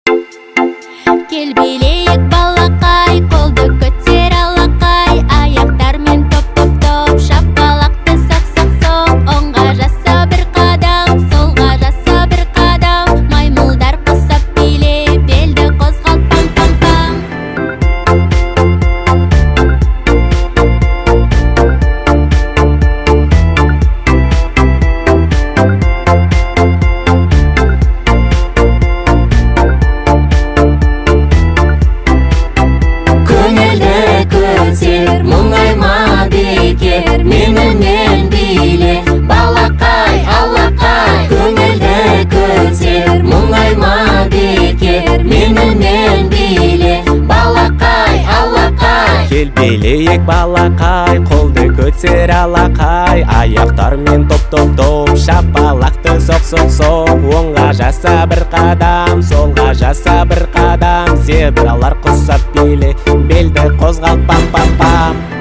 Кел билейік балақай, қолды көтер алақай, аяқтармен топ-топ-топ, шапалақты соқ-соқ-соқ. Оңға жаса бір қадам, солға жаса бір қадам, маймылдар құсап биле, белді қозғал пам-пам-пам. Мұңайма бекер, менімен биле, балақай, алақай. Көңілді көтер, мұңайма бекер, менімен биле, балақай, алақай. Кел билейік балақай, қолды көтер алақай, аяқтармен топ-топ-топ, шапалақты соқ-соқ-соқ. Оңға жаса бір қадам, солға жаса бір қадам, зебралар құсап биле, белді қозғал пам-пам-пам.